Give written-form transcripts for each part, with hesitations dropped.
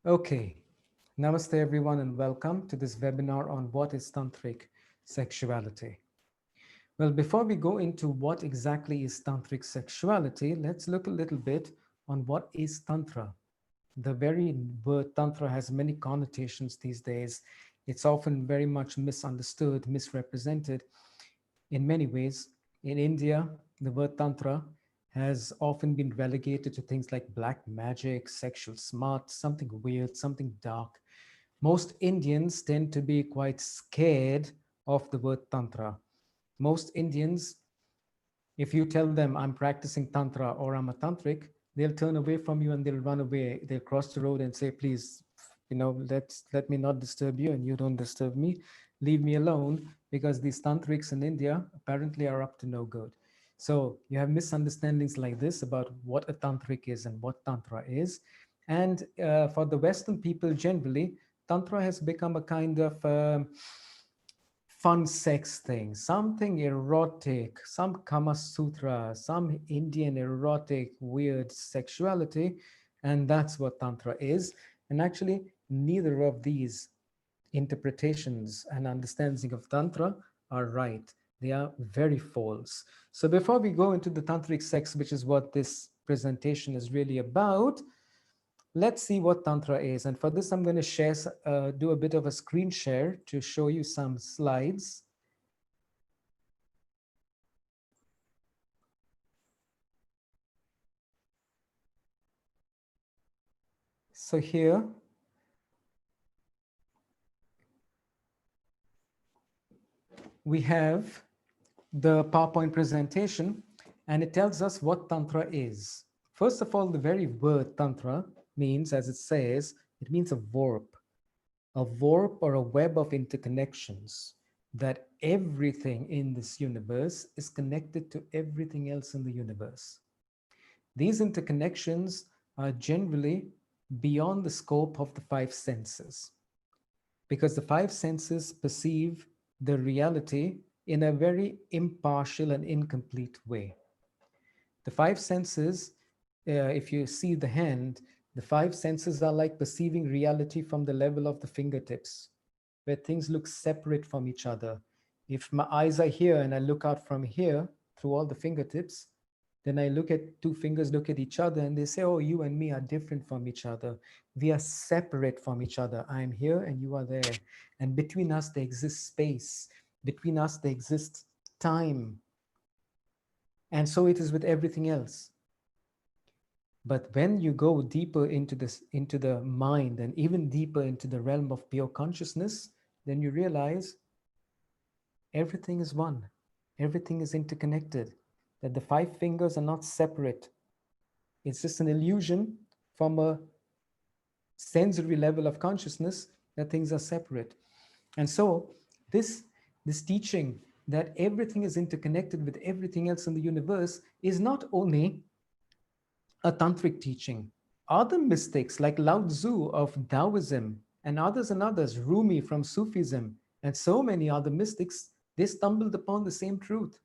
Okay, namaste everyone and welcome to this webinar on what is Tantric Sexuality. Well, before we go into what exactly is Tantric Sexuality, let's look a little bit on what is Tantra. The very word Tantra has many connotations these days. It's often very much misunderstood, misrepresented in many ways. In India, the word Tantra has often been relegated to things like black magic, sexual smart, something weird, something dark. Most Indians tend to be quite scared of the word Tantra. Most Indians, if you tell them I'm practicing Tantra or I'm a Tantric, they'll turn away from you and they'll run away. They'll cross the road and say, please, let me not disturb you and you don't disturb me. Leave me alone, because these Tantrics in India apparently are up to no good. So you have misunderstandings like this about what a Tantric is and what Tantra is. And for the Western people generally, Tantra has become a kind of fun sex thing, something erotic, some Kama Sutra, some Indian erotic, weird sexuality. And that's what Tantra is. And actually, neither of these interpretations and understanding of Tantra are right. They are very false. So before we go into the Tantric sex, which is what this presentation is really about, let's see what Tantra is. And for this, I'm going to do a bit of a screen share to show you some slides. So here we have the PowerPoint presentation, and it tells us what Tantra is. First of all, the very word Tantra means, as it says, it means a warp or a web of interconnections, that everything in this universe is connected to everything else in the universe. These interconnections are generally beyond the scope of the five senses, because the five senses perceive the reality in a very impartial and incomplete way. The five senses, if you see the hand, the five senses are like perceiving reality from the level of the fingertips, where things look separate from each other. If my eyes are here and I look out from here through all the fingertips, then I look at two fingers, look at each other, and they say, oh, you and me are different from each other. We are separate from each other. I am here and you are there. And between us, there exists space. Between us, there exists time. And so it is with everything else. But when you go deeper into this, into the mind, and even deeper into the realm of pure consciousness, then you realize everything is one. Everything is interconnected, that the five fingers are not separate. It's just an illusion from a sensory level of consciousness that things are separate. And so this teaching that everything is interconnected with everything else in the universe is not only a tantric teaching. Other mystics like Lao Tzu of Taoism and others, Rumi from Sufism, and so many other mystics, they stumbled upon the same truth.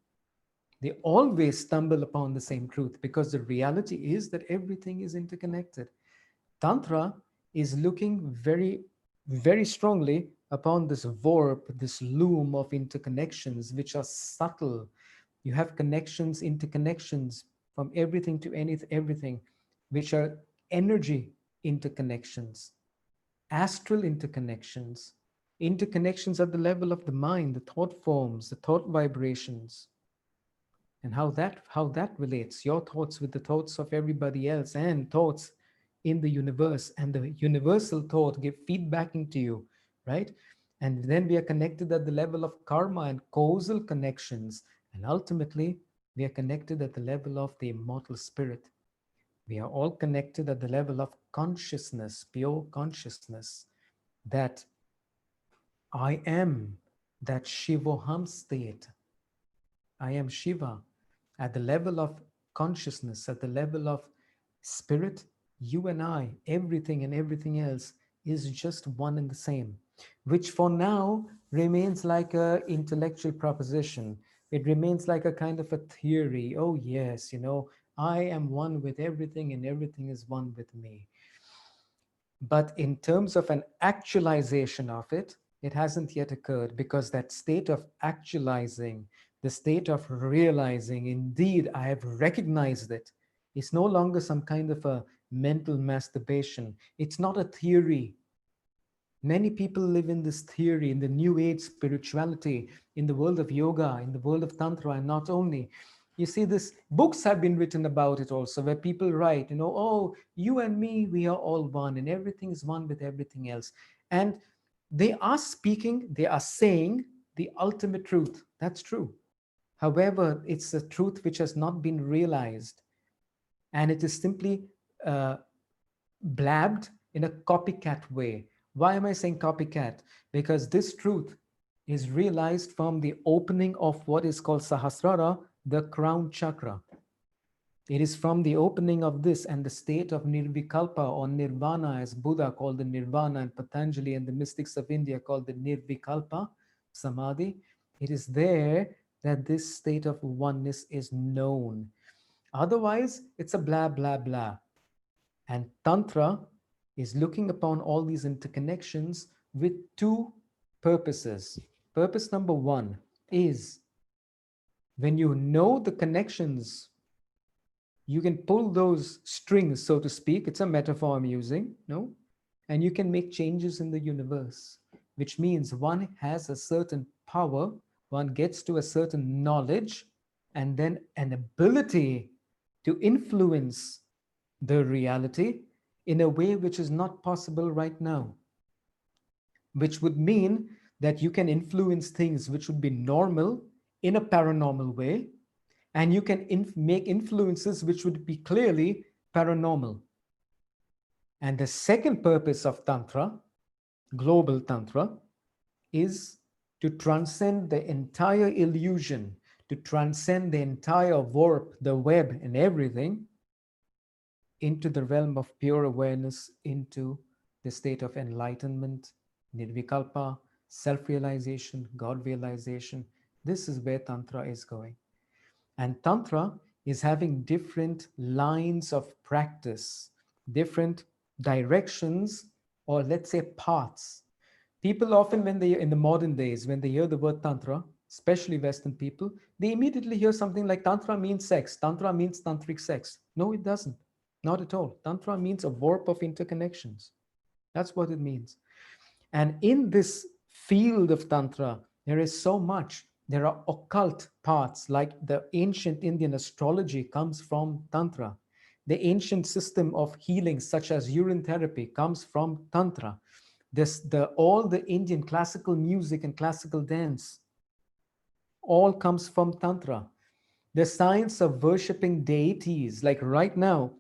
They always stumble upon the same truth, because the reality is that everything is interconnected. Tantra is looking very, very strongly upon this warp, this loom of interconnections, which are subtle. You have connections, interconnections from everything to everything, which are energy interconnections, astral interconnections, interconnections at the level of the mind, the thought forms, the thought vibrations, and how that relates, your thoughts with the thoughts of everybody else, and thoughts in the universe, and the universal thought give feedback into you, right? And then we are connected at the level of karma and causal connections, and ultimately we are connected at the level of the immortal spirit. We are all connected at the level of consciousness, pure consciousness, that I am, that Shivoham state. I am Shiva. At the level of consciousness, at the level of spirit, you and I, everything and everything else is just one and the same, which for now remains like an intellectual proposition. It remains like a kind of a theory. Oh yes, I am one with everything and everything is one with me. But in terms of an actualization of it, it hasn't yet occurred, because that state of actualizing, the state of realizing, indeed, I have recognized it, is no longer some kind of a mental masturbation. It's not a theory. Many people live in this theory, in the new age spirituality, in the world of yoga, in the world of Tantra, and not only. You see, this books have been written about it also, where people write, oh, you and me, we are all one, and everything is one with everything else. And they are speaking, they are saying the ultimate truth. That's true. However, it's a truth which has not been realized, and it is simply uh, blabbed in a copycat way. Why am I saying copycat? Because this truth is realized from the opening of what is called Sahasrara, the crown chakra. It is from the opening of this and the state of Nirvikalpa or Nirvana, as Buddha called the Nirvana, and Patanjali and the mystics of India called the Nirvikalpa Samadhi. It is there that this state of oneness is known. Otherwise, it's a blah, blah, blah. And Tantra is looking upon all these interconnections with two purposes. Purpose number one is, when you know the connections, you can pull those strings, so to speak. It's a metaphor I'm using, no? And you can make changes in the universe, which means one has a certain power, one gets to a certain knowledge, and then an ability to influence the reality in a way which is not possible right now, which would mean that you can influence things which would be normal in a paranormal way, and you can make influences which would be clearly paranormal. And the second purpose of Tantra, global Tantra, is to transcend the entire illusion, to transcend the entire warp, the web, and everything into the realm of pure awareness, into the state of enlightenment, nirvikalpa, self-realization, God realization. This is where Tantra is going. And Tantra is having different lines of practice, different directions, or let's say paths. People often, when they, in the modern days, when they hear the word Tantra, especially Western people, they immediately hear something like Tantra means sex. Tantra means Tantric sex. No, it doesn't. Not at all. Tantra means a warp of interconnections. That's what it means. And in this field of Tantra, there is so much. There are occult parts, like the ancient Indian astrology comes from Tantra. The ancient system of healing, such as urine therapy, comes from Tantra. All the Indian classical music and classical dance all comes from Tantra. The science of worshipping deities, like right now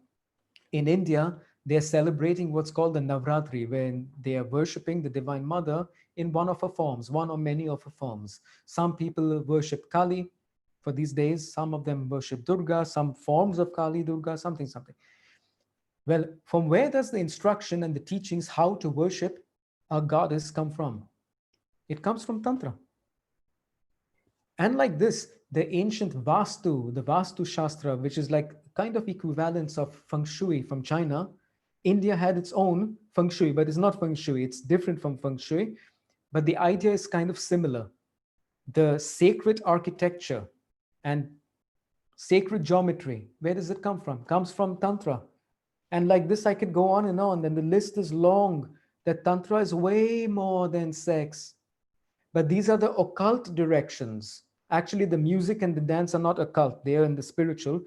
in India, they're celebrating what's called the Navratri, when they are worshipping the Divine Mother in one of her forms, one or many of her forms. Some people worship Kali for these days. Some of them worship Durga, some forms of Kali, Durga, something, something. Well, from where does the instruction and the teachings how to worship a goddess come from? It comes from Tantra. And like this, the ancient Vastu, the Vastu Shastra, which is like kind of equivalence of Feng Shui from China, India had its own Feng Shui, but it's not Feng Shui. It's different from Feng Shui, but the idea is kind of similar. The sacred architecture and sacred geometry, where does it come from? Comes from Tantra. And like this, I could go on, and the list is long, that Tantra is way more than sex. But these are the occult directions. Actually, the music and the dance are not occult, they are in the spiritual.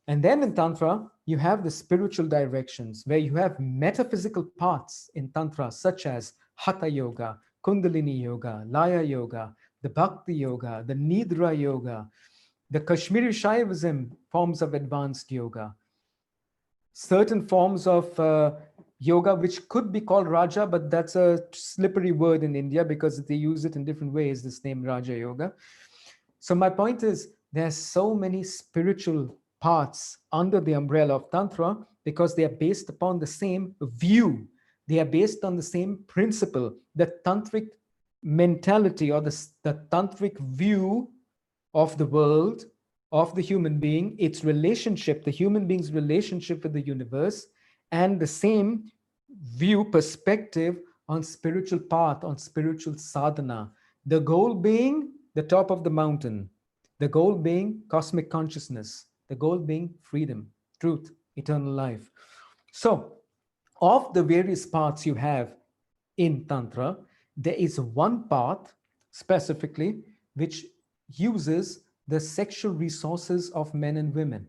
And then in Tantra, you have the spiritual directions, where you have metaphysical paths in Tantra, such as Hatha Yoga, Kundalini Yoga, Laya Yoga, the Bhakti Yoga, the Nidra Yoga, the Kashmiri Shaivism forms of advanced yoga, certain forms of yoga which could be called Raja, but that's a slippery word in India because they use it in different ways, this name Raja Yoga. So my point is, there's so many spiritual paths under the umbrella of Tantra because they are based upon the same view. They are based on the same principle, the Tantric mentality, or the Tantric view of the world, of the human being, its relationship, the human being's relationship with the universe, and the same view, perspective on spiritual path, on spiritual sadhana. The goal being the top of the mountain, the goal being cosmic consciousness, the goal being freedom, truth, eternal life. So, of the various paths you have in Tantra, there is one path specifically which uses the sexual resources of men and women.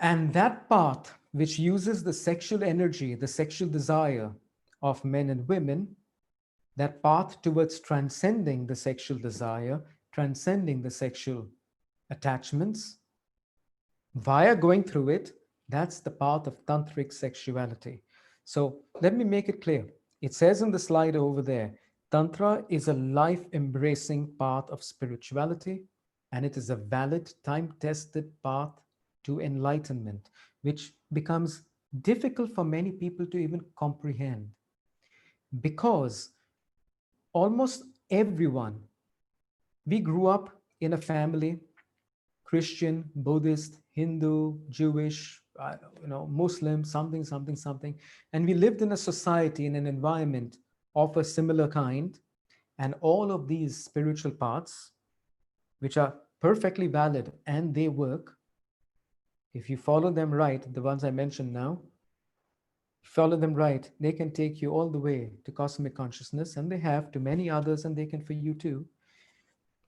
And that path, which uses the sexual energy, the sexual desire of men and women, that path towards transcending the sexual desire, transcending the sexual attachments, via going through it, that's the path of Tantric sexuality. So let me make it clear. It says in the slide over there, Tantra is a life embracing path of spirituality, and it is a valid, time tested path to enlightenment, which becomes difficult for many people to even comprehend because almost everyone, we grew up in a family, Christian, Buddhist, Hindu, Jewish, Muslim, something, something, something. And we lived in a society, in an environment of a similar kind. And all of these spiritual paths, which are perfectly valid and they work, if you follow them right, the ones I mentioned now, follow them right, they can take you all the way to cosmic consciousness, and they have to many others, and they can for you too.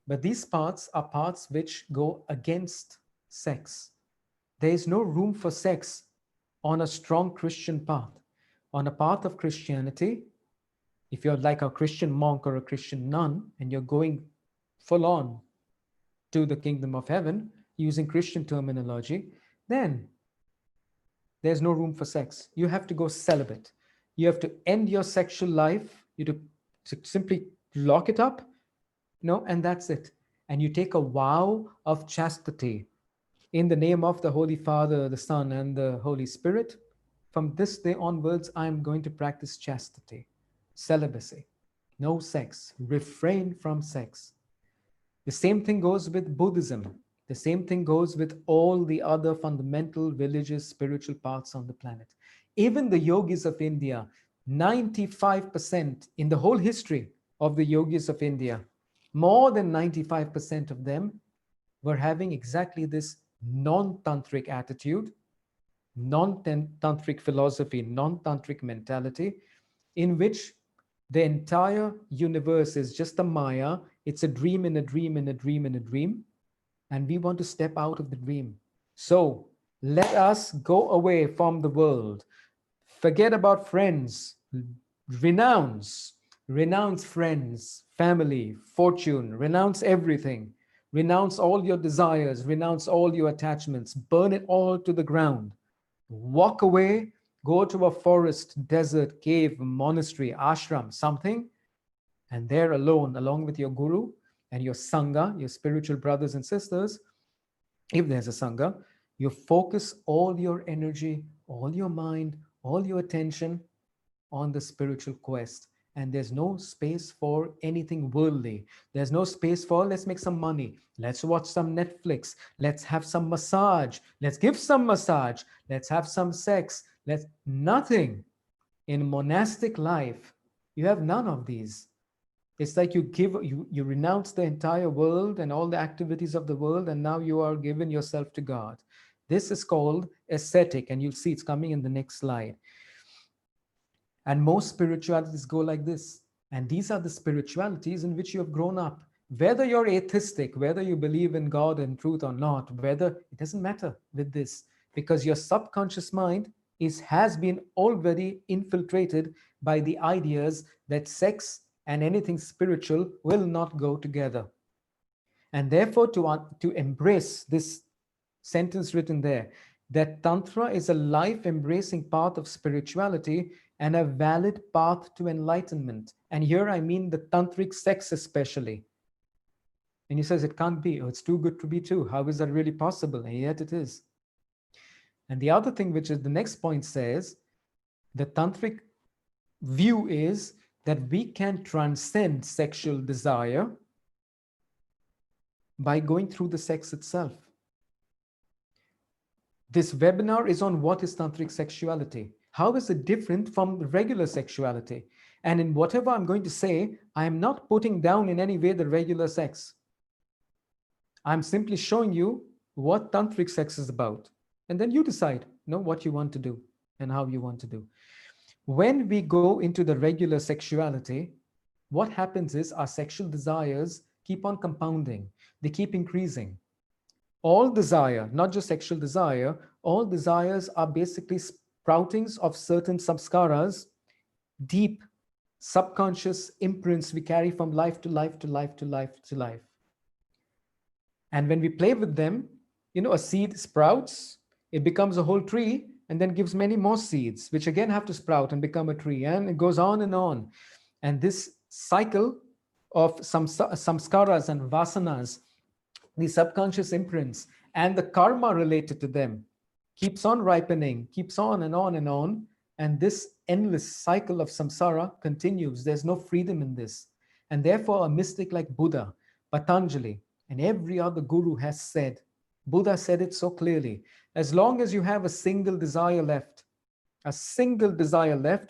But these paths are paths which go against sex. There is no room for sex on a strong Christian path. On a path of Christianity, if you're like a Christian monk or a Christian nun and you're going full on to the kingdom of heaven using Christian terminology, then there's no room for sex. You have to go celibate. You have to end your sexual life. You have to simply lock it up, and that's it. And you take a vow of chastity in the name of the Holy Father, the Son, and the Holy Spirit. From this day onwards, I'm going to practice chastity, celibacy, no sex, refrain from sex. The same thing goes with Buddhism. The same thing goes with all the other fundamental religious spiritual paths on the planet. Even the yogis of India, 95% in the whole history of the yogis of India, more than 95% of them were having exactly this non-tantric attitude, non-tantric philosophy, non-tantric mentality, in which the entire universe is just a maya. It's a dream in a dream in a dream in a dream. And we want to step out of the dream. So let us go away from the world. Forget about friends. Renounce. Renounce friends, family, fortune. Renounce everything. Renounce all your desires. Renounce all your attachments. Burn it all to the ground. Walk away. Go to a forest, desert, cave, monastery, ashram, something. And there alone, along with your guru and your sangha, your spiritual brothers and sisters, if there's a sangha, you focus all your energy, all your mind, all your attention on the spiritual quest. And there's no space for anything worldly. There's no space for, let's make some money. Let's watch some Netflix. Let's have some massage. Let's give some massage. Let's have some sex. Let's nothing. In monastic life, you have none of these. It's like you renounce the entire world and all the activities of the world, and now you are given yourself to God. This is called ascetic, and you'll see it's coming in the next slide. And most spiritualities go like this. And these are the spiritualities in which you have grown up. Whether you're atheistic, whether you believe in God and truth or not, whether it doesn't matter with this, because your subconscious mind has been already infiltrated by the ideas that sex and anything spiritual will not go together. And therefore, to embrace this sentence written there, that Tantra is a life embracing path of spirituality and a valid path to enlightenment. And here I mean the Tantric Sex especially. And he says it can't be. Oh, it's too good to be true. How is that really possible? And yet it is. And the other thing, which is the next point, says the Tantric view is that we can transcend sexual desire by going through the sex itself. This webinar is on what is tantric sexuality. How is it different from regular sexuality? And in whatever I'm going to say, I am not putting down in any way the regular sex. I'm simply showing you what tantric sex is about. And then you decide, what you want to do and how you want to do. When we go into the regular sexuality, what happens is our sexual desires keep on compounding. They keep increasing. All desire, not just sexual desire, all desires are basically sproutings of certain samskaras, deep subconscious imprints we carry from life to life to life to life to life. And when we play with them, a seed sprouts, it becomes a whole tree, and then gives many more seeds, which again have to sprout and become a tree. And it goes on and on. And this cycle of samskaras and vasanas, the subconscious imprints, and the karma related to them keeps on ripening, keeps on and on and on. And this endless cycle of samsara continues. There's no freedom in this. And therefore, a mystic like Buddha, Patanjali, and every other guru has said, Buddha said it so clearly, as long as you have a single desire left,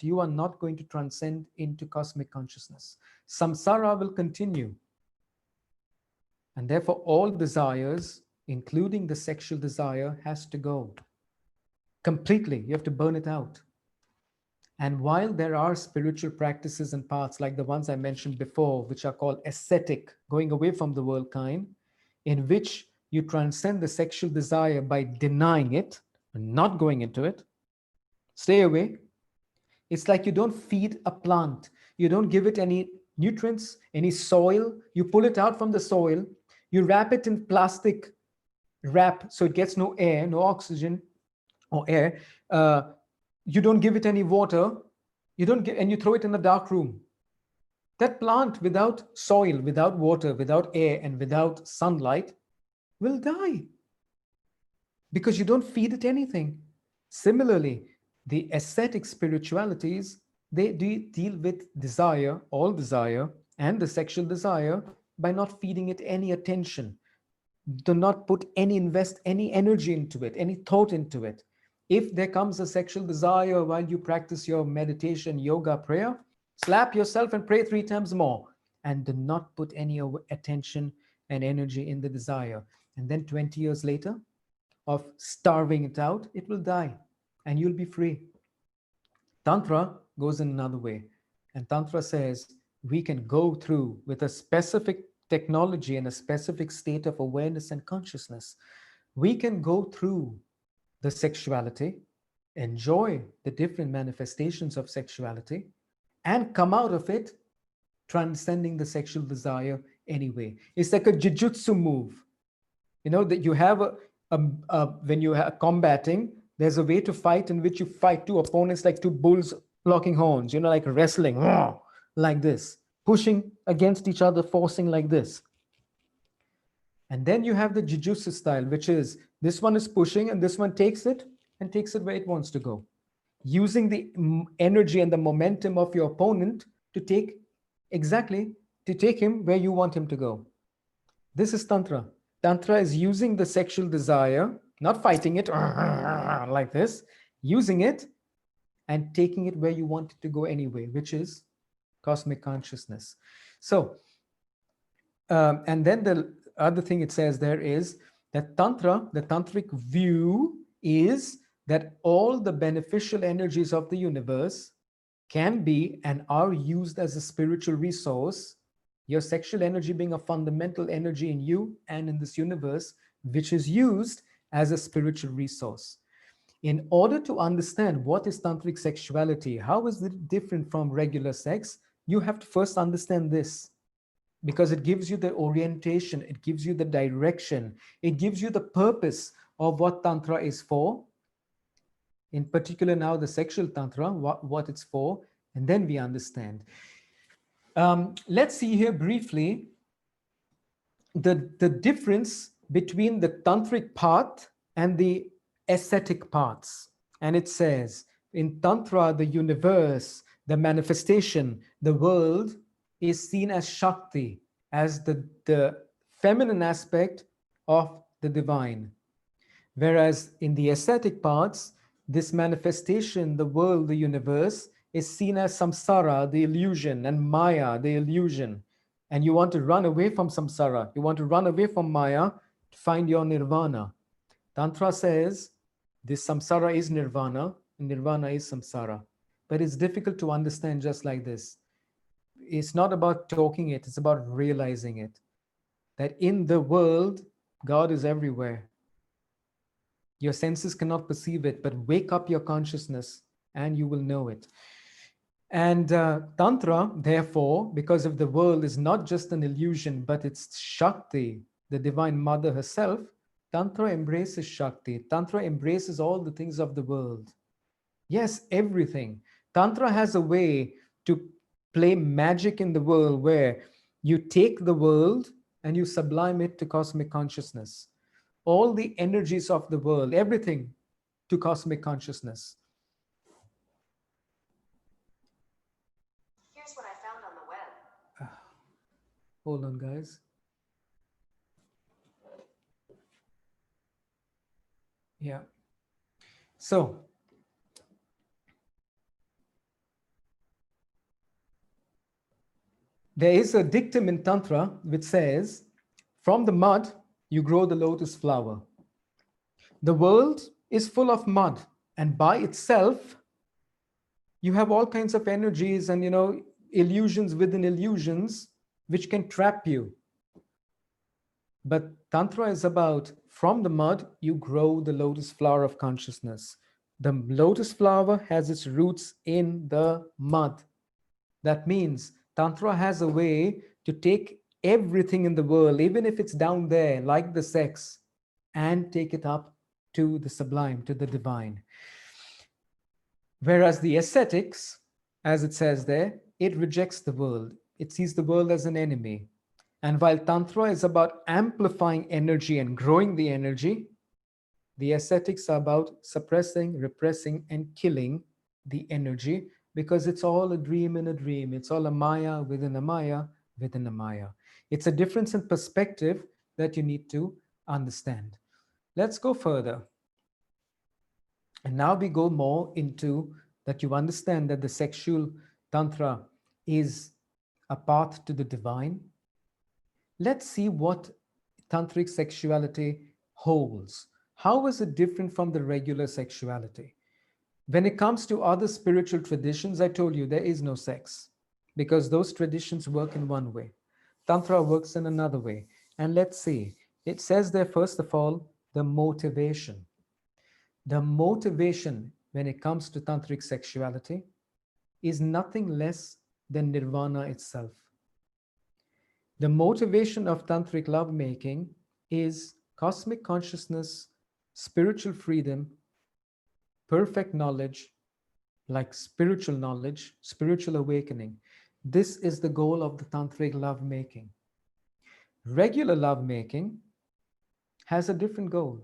you are not going to transcend into cosmic consciousness. Samsara will continue. And therefore, all desires, including the sexual desire, has to go completely. You have to burn it out. And while there are spiritual practices and paths like the ones I mentioned before, which are called ascetic, going away from the world kind, in which you transcend the sexual desire by denying it and not going into it, stay away. It's like you don't feed a plant. You don't give it any nutrients, any soil. You pull it out from the soil. You wrap it in plastic wrap so it gets no air, no oxygen or air. You don't give it any water. And you throw it in a dark room. That plant without soil, without water, without air, and without sunlight will die because you don't feed it anything. Similarly, the ascetic spiritualities, they deal with desire, all desire, and the sexual desire by not feeding it any attention. Do not invest any energy into it, any thought into it. If there comes a sexual desire while you practice your meditation, yoga, prayer, slap yourself and pray 3 times more, and do not put any attention and energy in the desire. And then 20 years later of starving it out, it will die and you'll be free. Tantra goes in another way. And Tantra says we can go through with a specific technology and a specific state of awareness and consciousness. We can go through the sexuality, enjoy the different manifestations of sexuality, and come out of it transcending the sexual desire anyway. It's like a jujutsu move. That you have when you are combating, there's a way to fight in which you fight 2 opponents like 2 bulls locking horns, like wrestling, like this, pushing against each other, forcing like this. And then you have the jujutsu style, which is this one is pushing and this one takes it and takes it where it wants to go, using the energy and the momentum of your opponent to take him where you want him to go. This is Tantra. Tantra is using the sexual desire, not fighting it like this, using it and taking it where you want it to go anyway, which is cosmic consciousness. So, and then the other thing it says there is that Tantra, the Tantric view is that all the beneficial energies of the universe can be and are used as a spiritual resource, your sexual energy being a fundamental energy in you and in this universe, which is used as a spiritual resource. In order to understand what is tantric sexuality, how is it different from regular sex, you have to first understand this, because it gives you the orientation, it gives you the direction, it gives you the purpose of what Tantra is for. In particular now the sexual Tantra, what it's for, and then we understand. Let's see here briefly the difference between the tantric path and the ascetic paths. And it says, in Tantra, the universe, the manifestation, the world is seen as Shakti, as the feminine aspect of the divine. Whereas in the ascetic parts, this manifestation, the world, the universe, is seen as samsara, the illusion, and maya, the illusion. And you want to run away from samsara. You want to run away from maya to find your nirvana. Tantra says this samsara is nirvana, and nirvana is samsara. But it's difficult to understand just like this. It's not about talking it, it's about realizing it. That in the world, God is everywhere. Your senses cannot perceive it, but wake up your consciousness and you will know it. And Tantra, therefore, because of the world is not just an illusion, but it's Shakti, the Divine Mother herself, Tantra embraces Shakti. Tantra embraces all the things of the world. Yes, everything. Tantra has a way to play magic in the world where you take the world and you sublime it to cosmic consciousness. All the energies of the world, everything to cosmic consciousness. Here's what I found on the web. Hold on, guys. Yeah. So, there is a dictum in Tantra which says, from the mud, you grow the lotus flower. The world is full of mud, and by itself, you have all kinds of energies and, illusions within illusions which can trap you. But Tantra is about from the mud, you grow the lotus flower of consciousness. The lotus flower has its roots in the mud. That means Tantra has a way to take everything in the world, even if it's down there, like the sex, and take it up to the sublime, to the divine. Whereas the ascetics, as it says there, it rejects the world. It sees the world as an enemy. And while Tantra is about amplifying energy and growing the energy, the ascetics are about suppressing, repressing, and killing the energy because it's all a dream in a dream. It's all a maya within a maya within a maya. It's a difference in perspective that you need to understand. Let's go further. And now we go more into that you understand that the sexual tantra is a path to the divine. Let's see what tantric sexuality holds. How is it different from the regular sexuality? When it comes to other spiritual traditions, I told you there is no sex because those traditions work in one way. Tantra works in another way. And let's see, it says there, first of all, the motivation. The motivation when it comes to tantric sexuality is nothing less than nirvana itself. The motivation of tantric lovemaking is cosmic consciousness, spiritual freedom, perfect knowledge, like spiritual knowledge, spiritual awakening. This is the goal of the tantric lovemaking. Regular lovemaking has a different goal.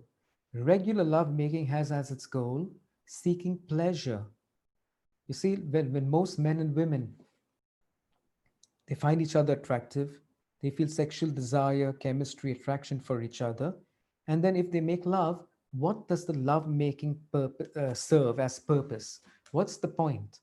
Regular lovemaking has as its goal seeking pleasure. You see, when most men and women they find each other attractive, they feel sexual desire, chemistry, attraction for each other, and then if they make love, what does the love making serve as purpose? What's the point?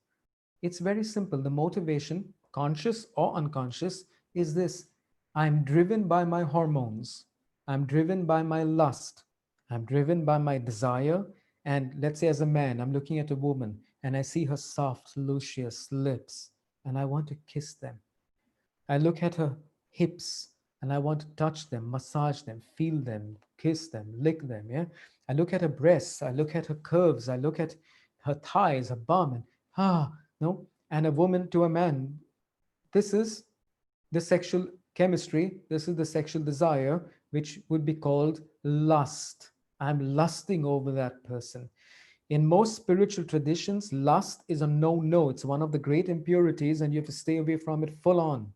It's very simple. The motivation, conscious or unconscious, is this: I'm driven by my hormones, I'm driven by my lust, I'm driven by my desire. And let's say, as a man, I'm looking at a woman and I see her soft, luscious lips, and I want to kiss them. I look at her hips and I want to touch them, massage them, feel them, kiss them, lick them. Yeah. I look at her breasts, I look at her curves, I look at her thighs, her bum, and no. And a woman to a man. This is the sexual chemistry, this is the sexual desire, which would be called lust. I'm lusting over that person. In most spiritual traditions, lust is a no. It's one of the great impurities, and you have to stay away from it full on.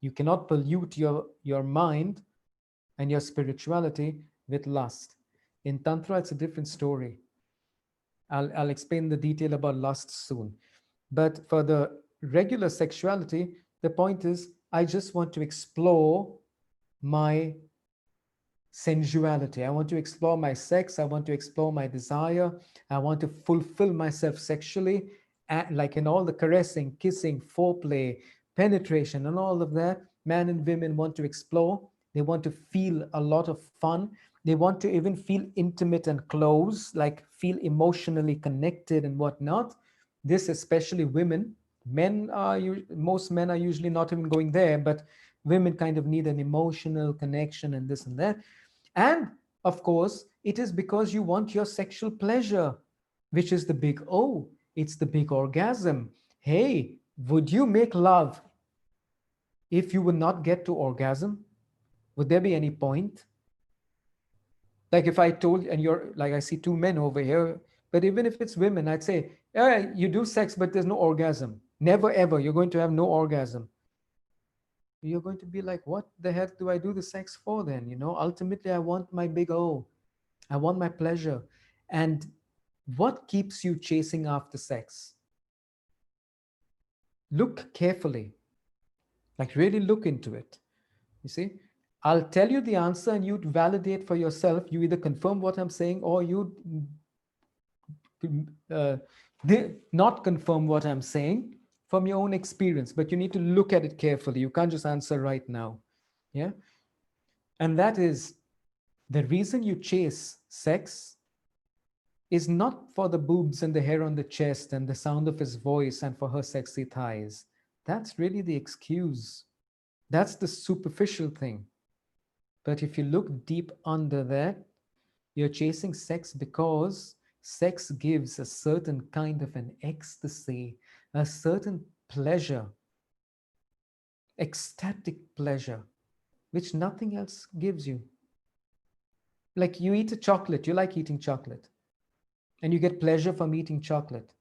You cannot pollute your mind and your spirituality with lust. In Tantra, it's a different story. I'll explain the detail about lust soon. But for the regular sexuality, the point is, I just want to explore my sensuality. I want to explore my sex. I want to explore my desire. I want to fulfill myself sexually, like in all the caressing, kissing, foreplay, penetration, and all of that. Men and women want to explore. They want to feel a lot of fun. They want to even feel intimate and close, like feel emotionally connected and whatnot. This, especially women. Men are most men are usually not even going there, but women kind of need an emotional connection and this and that. And of course, it is because you want your sexual pleasure, which is the big O. It's the big orgasm. Hey, would you make love if you would not get to orgasm? Would there be any point? Like if I told, and you're like, I see two men over here, but even if it's women, I'd say, yeah, you do sex, but there's no orgasm. Never ever. You're going to have no orgasm. You're going to be like, what the heck do I do the sex for then? Ultimately, I want my big O. I want my pleasure. And what keeps you chasing after sex? Look carefully, like really look into it. You see, I'll tell you the answer and you validate for yourself. You either confirm what I'm saying or you uh, not confirm what I'm saying from your own experience, but you need to look at it carefully. You can't just answer right now. Yeah. And that is the reason you chase sex is not for the boobs and the hair on the chest and the sound of his voice and for her sexy thighs. That's really the excuse. That's the superficial thing. But if you look deep under that, you're chasing sex because sex gives a certain kind of an ecstasy, a certain pleasure, ecstatic pleasure, which nothing else gives you. Like you eat a chocolate, you like eating chocolate, and you get pleasure from eating chocolate.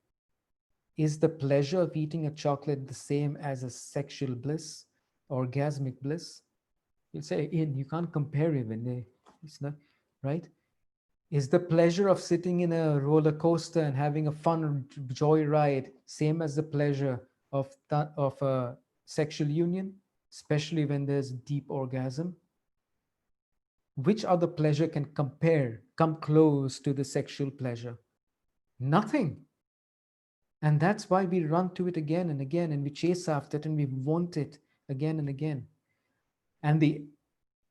Is the pleasure of eating a chocolate the same as a sexual bliss, orgasmic bliss? You'll say, Ian, you can't compare even. It's not, right? Is the pleasure of sitting in a roller coaster and having a fun joyride same as the pleasure of a sexual union, especially when there's deep orgasm? Which other pleasure can come close to the sexual pleasure? Nothing. And that's why we run to it again and again, and we chase after it and we want it again and again. And the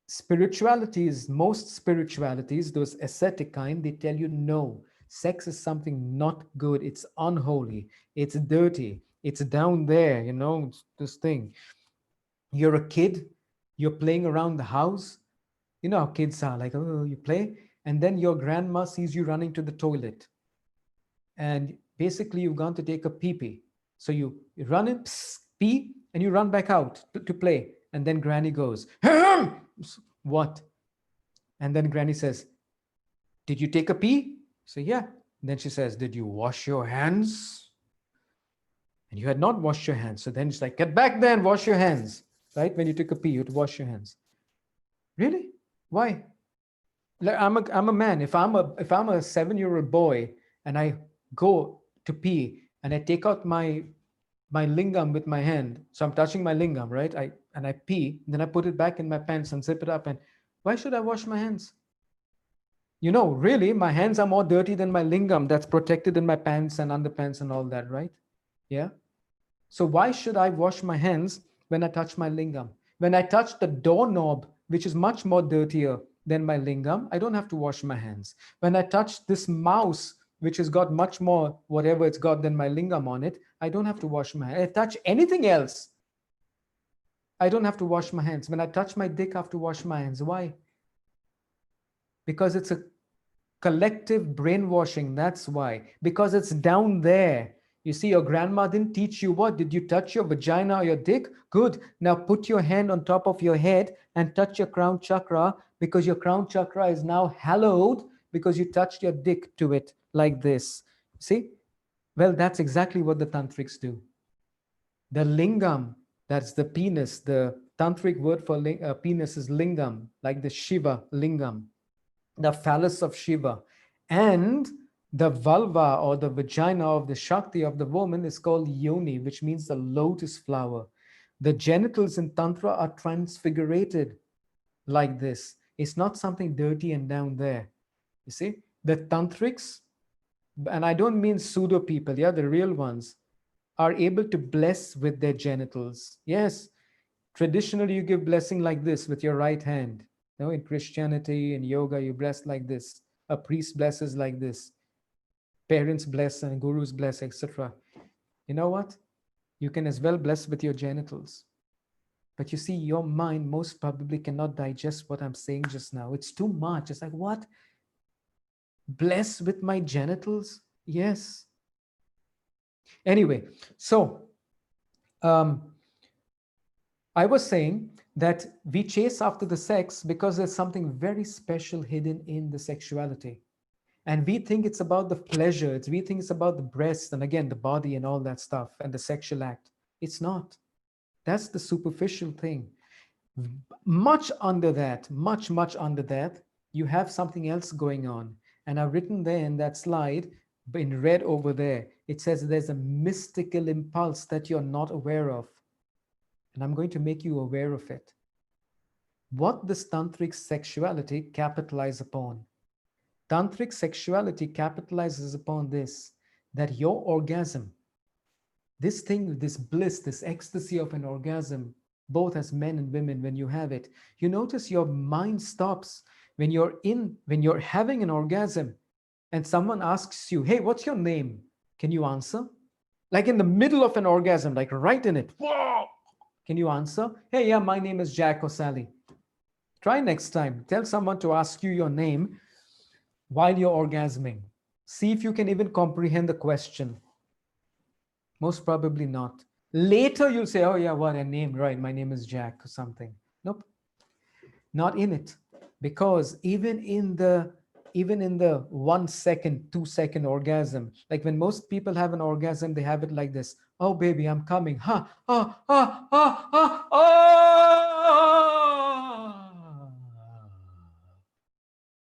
spiritualities, most spiritualities, those ascetic kind, they tell you no, sex is something not good. It's unholy. It's dirty. It's down there, this thing. You're a kid, you're playing around the house. You know how kids are like, oh, you play. And then your grandma sees you running to the toilet. And basically, you've gone to take a pee-pee. So you run in, pee, and you run back out to play. And then Granny goes, what? And then Granny says, did you take a pee? So yeah. And then she says, did you wash your hands? And you had not washed your hands. So then it's like, get back there and wash your hands. Right? When you took a pee, you had to wash your hands. Really? Why? Like, I'm a man. If I'm a 7-year-old boy and I go to pee and I take out my lingam with my hand, so I'm touching my lingam, right? I pee, then I put it back in my pants and zip it up. And why should I wash my hands? Really, my hands are more dirty than my lingam that's protected in my pants and underpants and all that, right? Yeah. So why should I wash my hands when I touch my lingam? When I touch the doorknob, which is much more dirtier than my lingam, I don't have to wash my hands. When I touch this mouse, which has got much more whatever it's got than my lingam on it, I don't have to wash my hands. I touch anything else, I don't have to wash my hands. When I touch my dick, I have to wash my hands. Why? Because it's a collective brainwashing. That's why. Because it's down there. You see, your grandma didn't teach you what? Did you touch your vagina or your dick? Good. Now put your hand on top of your head and touch your crown chakra, because your crown chakra is now hallowed because you touched your dick to it like this. See? Well, that's exactly what the tantrics do. The lingam, that's the penis. The tantric word for penis is lingam, like the Shiva lingam, the phallus of Shiva. And the vulva or the vagina of the Shakti of the woman is called yoni, which means the lotus flower. The genitals in Tantra are transfigurated. like this. It's not something dirty and down there. You see, the tantrics, and I don't mean pseudo people, yeah, the real ones, are able to bless with their genitals. Yes, traditionally you give blessing like this with your right hand. You know, in Christianity and yoga, you bless like this. A priest blesses like this. Parents bless and gurus bless, etc. You know what? You can as well bless with your genitals. But you see, your mind most probably cannot digest what I'm saying just now. It's too much. It's like, what? Bless with my genitals? Yes. Anyway, so um, I was saying that we chase after the sex because there's something very special hidden in the sexuality. And we think it's about the pleasure. We think it's about the breasts and again, the body and all that stuff and the sexual act. It's not. That's the superficial thing. Much under that, much under that, you have something else going on. And I've written there in that slide, in red over there, it says there's a mystical impulse that you're not aware of. And I'm going to make you aware of it. What does Tantric sexuality capitalize upon? Tantric sexuality capitalizes upon this, that your orgasm, this thing, this bliss, this ecstasy of an orgasm, both as men and women, when you have it, you notice your mind stops when you're having an orgasm and someone asks you, hey, what's your name? Can you answer? Like in the middle of an orgasm, like right in it. Whoa! Can you answer? Hey, yeah, my name is Jack or Sally. Try next time. Tell someone to ask you your name while you're orgasming. See if you can even comprehend the question. Most probably not. Later you'll say, oh yeah, what a name, right? My name is Jack or something. Nope, not in it. Because even in the 1 second, 2 second orgasm, like when most people have an orgasm, they have it like this. Oh baby, I'm coming. Ha, ah, ah, ah, ah, ah.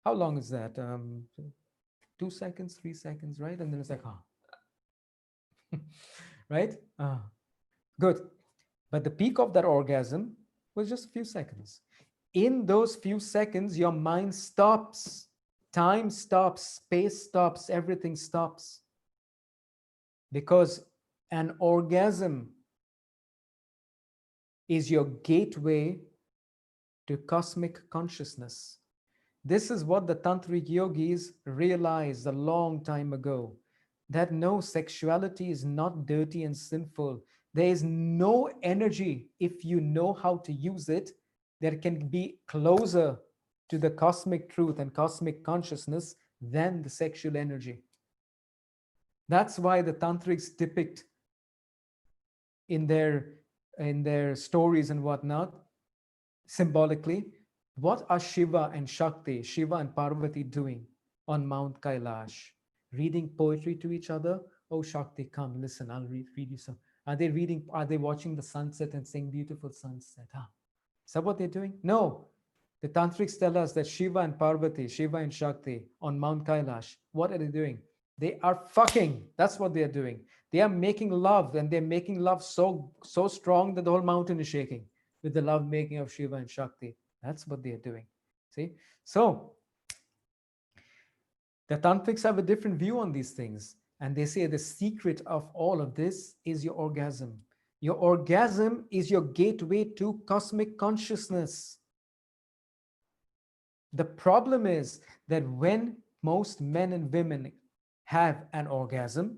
How long is that? 2 seconds, 3 seconds, right? And then it's like, right? Good. But the peak of that orgasm was just a few seconds. In those few seconds, your mind stops. Time stops, space stops, everything stops. Because an orgasm is your gateway to cosmic consciousness. This is what the Tantric yogis realized a long time ago, that no, sexuality is not dirty and sinful. There is no energy, if you know how to use it, that can be closer to the cosmic truth and cosmic consciousness than the sexual energy. That's why the Tantrics depict in their stories and whatnot, symbolically, what are Shiva and Shakti, Shiva and Parvati doing on Mount Kailash? Reading poetry to each other. Oh, Shakti, come, listen, I'll read you some. Are they watching the sunset and saying beautiful sunset? Huh? Is that what they're doing? No. The Tantrics tell us that Shiva and Parvati, Shiva and Shakti on Mount Kailash, what are they doing? They are fucking. That's what they are doing. They are making love, and they're making love so strong that the whole mountain is shaking with the love making of Shiva and Shakti. That's what they are doing. See? So the Tantrics have a different view on these things. And they say the secret of all of this is your orgasm. Your orgasm is your gateway to cosmic consciousness. The problem is that when most men and women have an orgasm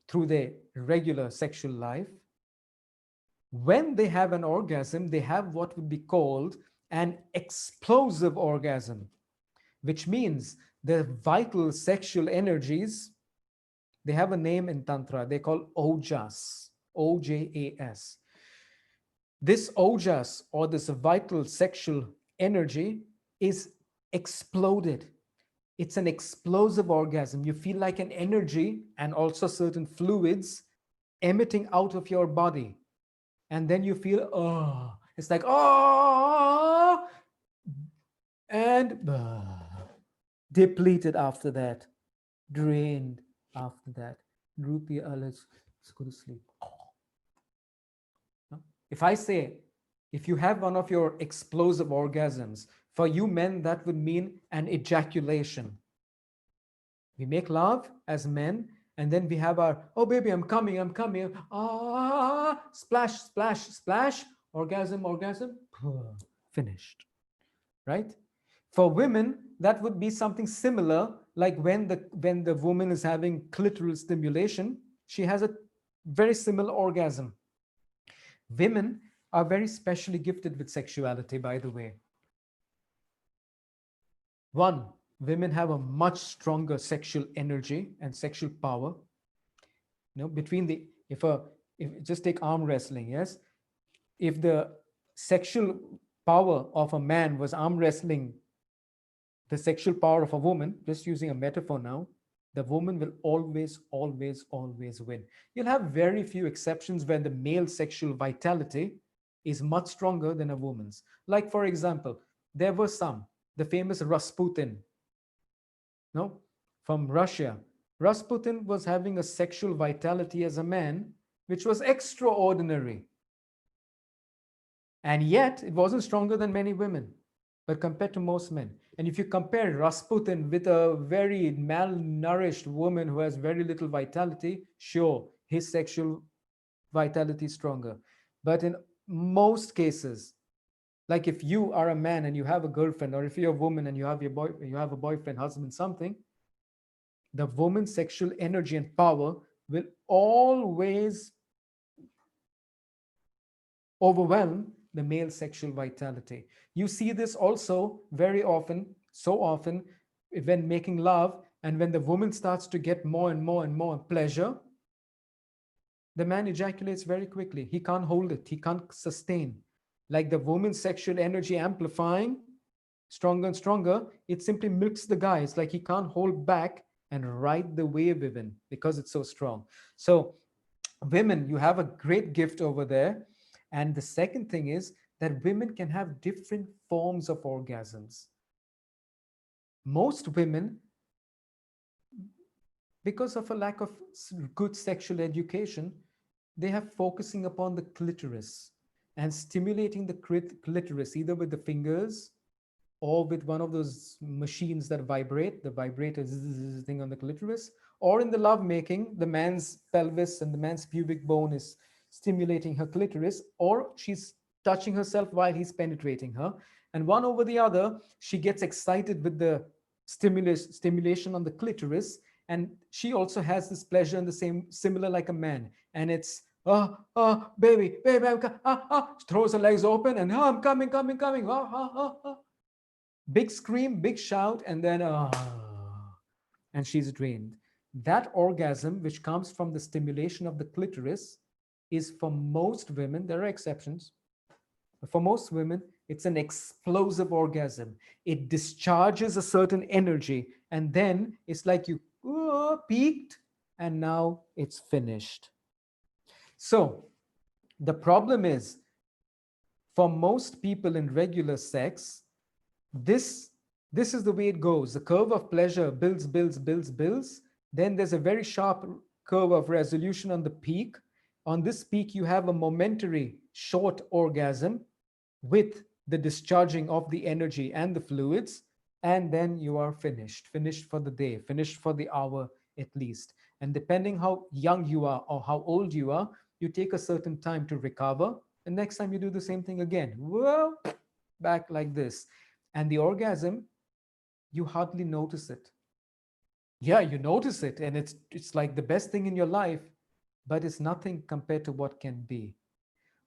through their regular sexual life, when they have an orgasm, they have what would be called an explosive orgasm, which means the vital sexual energies, they have a name in Tantra, they call Ojas, O-J-A-S. This Ojas, or this vital sexual energy, is exploded. It's an explosive orgasm. You feel like an energy and also certain fluids emitting out of your body. And then you feel, oh, it's like, oh, and depleted after that, drained after that. Rupi, let's go to sleep. No? If I say, If you have one of your explosive orgasms, for you men, that would mean an ejaculation. We make love as men, and then we have our, oh baby, I'm coming, ah, splash, splash, splash, orgasm, orgasm, finished, right? For women, that would be something similar, like when the woman is having clitoral stimulation, she has a very similar orgasm. Women are very specially gifted with sexuality, by the way. One, women have a much stronger sexual energy and sexual power. Between the if just take arm wrestling, yes, if the sexual power of a man was arm wrestling the sexual power of a woman, just using a metaphor now, the woman will always, always, always win. You'll have very few exceptions when the male sexual vitality is much stronger than a woman's. Like, for example, there were some, the famous Rasputin, no, from Russia. Rasputin was having a sexual vitality as a man, which was extraordinary. And yet, it wasn't stronger than many women, but compared to most men. And if you compare Rasputin with a very malnourished woman who has very little vitality, sure, his sexual vitality is stronger. But in most cases, like if you are a man and you have a girlfriend, or if you're a woman and you have you have a boyfriend, husband, something, the woman's sexual energy and power will always overwhelm the male sexual vitality. You see this also very often, so often, when making love, and when the woman starts to get more and more and more pleasure, the man ejaculates very quickly. He can't hold it, he can't sustain. Like the woman's sexual energy amplifying stronger and stronger, it simply milks the guy. It's like he can't hold back and ride the wave even because it's so strong. So, women, you have a great gift over there. And the second thing is that women can have different forms of orgasms. Most women, because of a lack of good sexual education, they have focusing upon the clitoris and stimulating the clitoris either with the fingers or with one of those machines that vibrate, the vibrator thing on the clitoris, or in the love making, the man's pelvis and the man's pubic bone is stimulating her clitoris, or she's touching herself while he's penetrating her. And one over the other, she gets excited with the stimulation on the clitoris, and she also has this pleasure in the same similar like a man. And it's baby, baby, throws her legs open and I'm coming, coming, coming. Big scream, big shout, and then and she's drained. That orgasm, which comes from the stimulation of the clitoris, is for most women, there are exceptions, but for most women, it's an explosive orgasm. It discharges a certain energy, and then it's like you peaked, and now it's finished. So, the problem is, for most people in regular sex, this this is the way it goes. The curve of pleasure builds, builds, builds, builds. Then there's a very sharp curve of resolution on the peak. On this peak, you have a momentary short orgasm with the discharging of the energy and the fluids, and then you are finished for the day, finished for the hour at least. And depending how young you are or how old you are, you take a certain time to recover. And next time you do the same thing again. Well, back like this. And the orgasm, you hardly notice it. Yeah, you notice it, and it's like the best thing in your life, but it's nothing compared to what can be.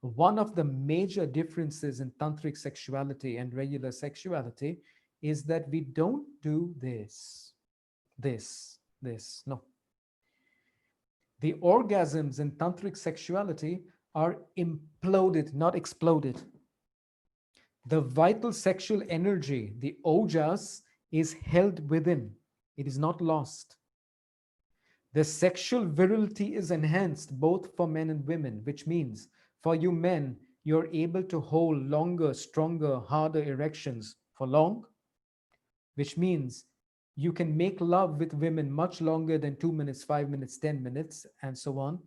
One of the major differences in tantric sexuality and regular sexuality is that we don't do this. No. The orgasms in tantric sexuality are imploded, not exploded. The vital sexual energy, the ojas, is held within. It is not lost. The sexual virility is enhanced both for men and women, which means for you men, you're able to hold longer, stronger, harder erections for long, which means you can make love with women much longer than 2 minutes, 5 minutes, 10 minutes, and so on.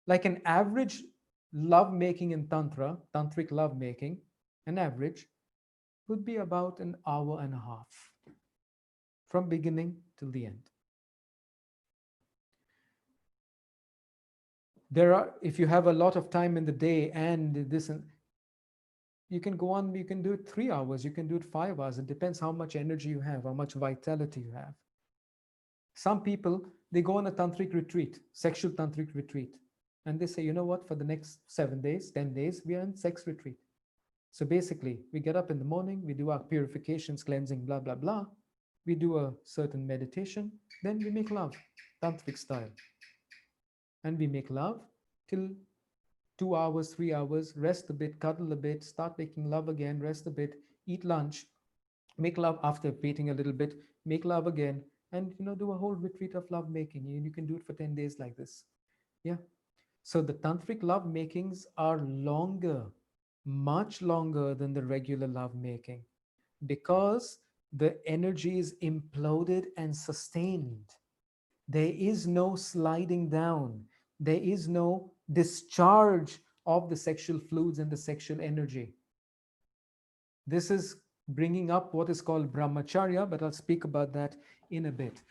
Like an average love making in Tantra, Tantric love making, an average would be about an hour and a half from beginning till the end. There are, if you have a lot of time in the day and this, and you can go on, you can do it 3 hours, you can do it 5 hours. It depends how much energy you have, how much vitality you have. Some people, they go on a tantric retreat, sexual tantric retreat, and they say, you know what, for the next 7 days, 10 days, we are in sex retreat. So basically, we get up in the morning, we do our purifications, cleansing, blah, blah, blah. We do a certain meditation, then we make love, tantric style. And we make love till 2 hours, 3 hours, rest a bit, cuddle a bit, start making love again, rest a bit, eat lunch, make love after waiting a little bit, make love again, and do a whole retreat of love making. You can do it for 10 days like this. Yeah. So the tantric love makings are longer, much longer than the regular love making, because the energy is imploded and sustained. There is no sliding down. There is no discharge of the sexual fluids and the sexual energy. This is bringing up what is called Brahmacharya, but I'll speak about that in a bit.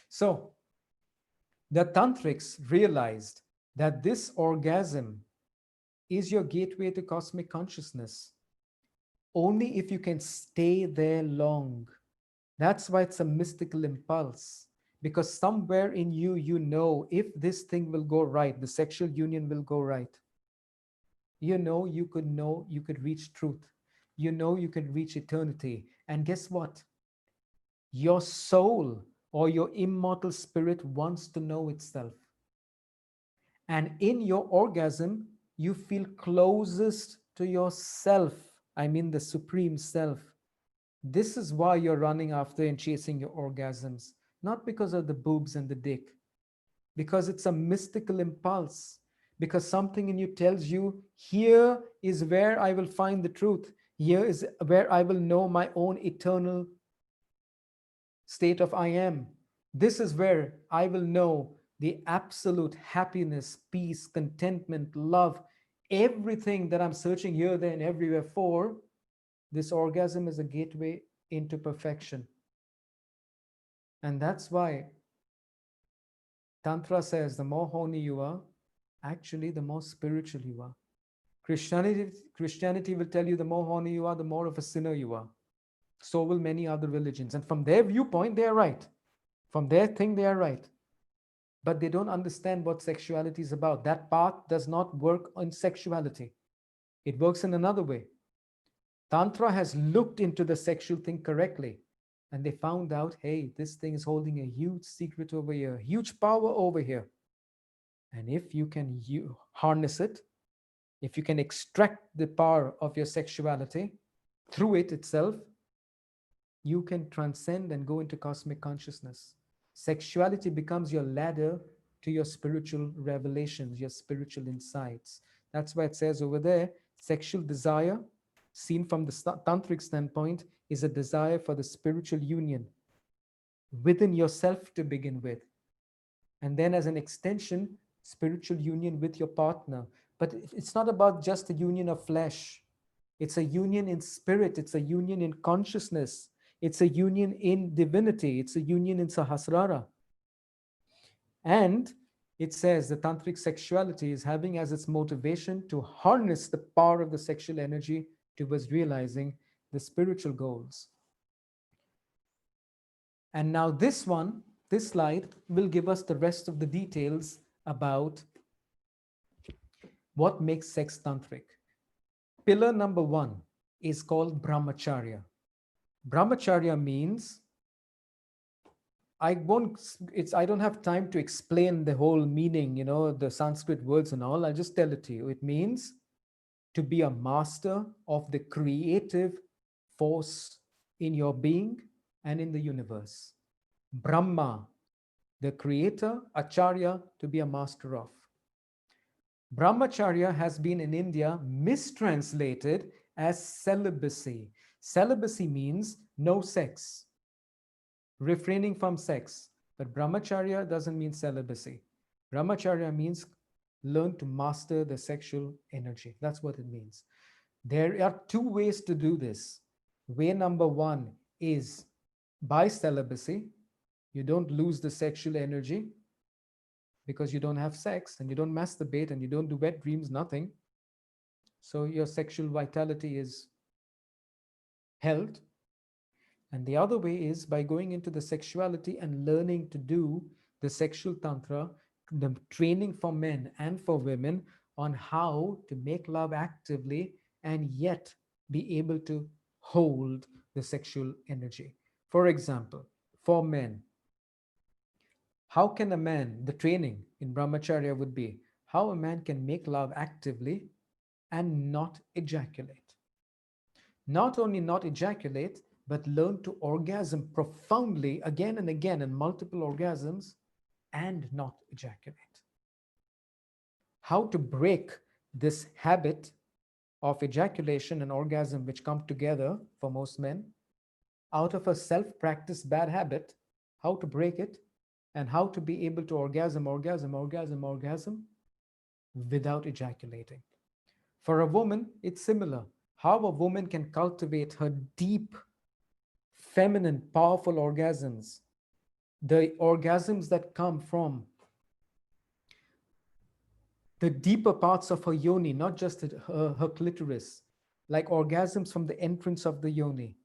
So, the Tantrics realized that this orgasm is your gateway to cosmic consciousness only if you can stay there long. That's why it's a mystical impulse, because somewhere in you, if this thing will go right, the sexual union will go right. You could reach truth. You could reach eternity. And guess what? Your soul or your immortal spirit wants to know itself. And in your orgasm, you feel closest to yourself. I mean, the supreme self. This is why you're running after and chasing your orgasms, not because of the boobs and the dick, because it's a mystical impulse, because something in you tells you, here is where I will find the truth. Here is where I will know my own eternal state of I am. This is where I will know the absolute happiness, peace, contentment, love, everything that I'm searching here, there, and everywhere for. This orgasm is a gateway into perfection. And that's why Tantra says the more horny you are, actually, the more spiritual you are. Christianity will tell you the more horny you are, the more of a sinner you are. So will many other religions. And from their viewpoint, they are right. From their thing, they are right. But they don't understand what sexuality is about. That path does not work on sexuality. It works in another way. Tantra has looked into the sexual thing correctly. And they found out, hey, this thing is holding a huge secret over here, huge power over here. And if you can harness it, if you can extract the power of your sexuality through it itself, you can transcend and go into cosmic consciousness. Sexuality becomes your ladder to your spiritual revelations, your spiritual insights. That's why it says over there, sexual desire, seen from the tantric standpoint, is a desire for the spiritual union within yourself to begin with. And then as an extension, spiritual union with your partner. But it's not about just a union of flesh. It's a union in spirit. It's a union in consciousness. It's a union in divinity. It's a union in Sahasrara. And it says the Tantric sexuality is having as its motivation to harness the power of the sexual energy towards realizing the spiritual goals. And now this slide will give us the rest of the details about what makes sex tantric. Pillar number 1 is called Brahmacharya. Brahmacharya means, I don't have time to explain the whole meaning, the Sanskrit words and all. I'll just tell it to you. It means to be a master of the creative force in your being and in the universe. Brahma, the creator, Acharya, to be a master of. Brahmacharya has been in India mistranslated as celibacy. Celibacy means no sex, refraining from sex. But Brahmacharya doesn't mean celibacy. Brahmacharya means learn to master the sexual energy. That's what it means. There are two ways to do this. Way number one is by celibacy. You don't lose the sexual energy because you don't have sex and you don't masturbate and you don't do wet dreams, nothing. So your sexual vitality is held. And the other way is by going into the sexuality and learning to do the sexual tantra, the training for men and for women on how to make love actively and yet be able to hold the sexual energy. For example, for men, how can a man, the training in Brahmacharya would be how a man can make love actively and not ejaculate. Not only not ejaculate, but learn to orgasm profoundly again and again in multiple orgasms and not ejaculate. How to break this habit of ejaculation and orgasm, which come together for most men, out of a self practiced bad habit, how to break it, and how to be able to orgasm without ejaculating. For a woman, it's similar. How a woman can cultivate her deep, feminine, powerful orgasms, the orgasms that come from the deeper parts of her yoni, not just her clitoris, like orgasms from the entrance of the yoni,